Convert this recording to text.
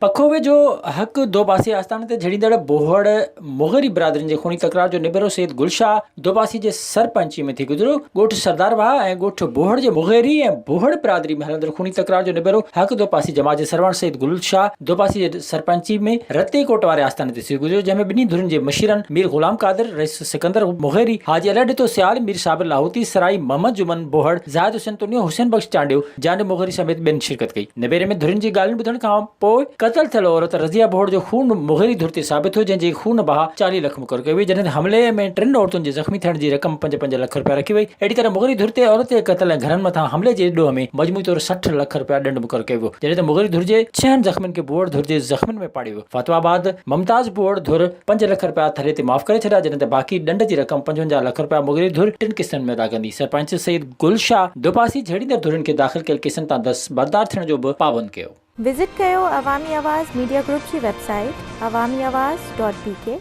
पखोवे जो हक दोपासी आस्थान ते झड़ींदड़ बोहड़ मोगरी बिरादरिन जे खूनी तकरार जो निबेरो सैयद गुलशाह दोपासी जे सरपंची में थी गुजरो। ॻोठ सरदारवा ऐं ॻोठ बोहड़ जे मोगरी ऐं बोहड़ बिरादरी में हलंदड़ खूनी तकरार जो निबेरो हक दोपासी जमात जे सरवण सैयद गुलशाह दोपासी जे सरपंची में रते कोट वारे आस्थान ते थी गुजरो, जंहिंमें ॿिन्ही धुरनि जे मशीरन मीर गुलाम कादिर, रईस सिकंदर मोगरी, हाजी अलडितो सियाल, मीर साबिर लाहौती, सराई मोहम्मद जुमन बोहड़, ज़ाहिद हुसैन तुनियो, हुसैन बख्श चांडियो, जान मोगरी समेत ॿियनि शिरकत कई। निबेरे में धुरनि जी ॻाल्हियुनि ॿुधण खां पोइ क़तल थियल औरत रज़िया बोहड़ जो खून मोगरी धुर ते साबित हो, जंहिंजी खून बहा 40 लाख मुक़ररु कई वई। जॾहिं हमले में 3 औरतुनि जे ज़ख़्मी थियण जी रक़म 5-5 लाख रुपया रखी वई। अहिड़ी तरह मोगरी धुर ते औरत जे क़तल ऐं घरनि मथां हमले जे ॾोह में मजमूई तौर 60 लाख रुपया ॾंड मुक़ररु कयो वियो। जॾहिं त मोगरी धुर जे 6 ज़ख़्मियुनि खे बोहड़ धुर जे ज़ख़्मियुनि में पाड़ियो वियो। फ़ातिमाबाद मुमताज़ बोहड़ धुर 5 लाख रुपया थले ते माफ़ करे छॾिया, जॾहिं त बाक़ी ॾंड जी रक़म 55 लाख रुपया मोगरी धुर 3 किस्तनि में अदा कंदी। सरपंच सैयद गुलशाह दोपासी झड़ींदड़ धुरनि खे दाख़िल कयल केसनि तां दस्तबरदार थियण जो बि पाबंद कयो। विज़िट कयो अवामी आवाज़ मीडिया ग्रुप जी वेबसाइट awamiawaz.pk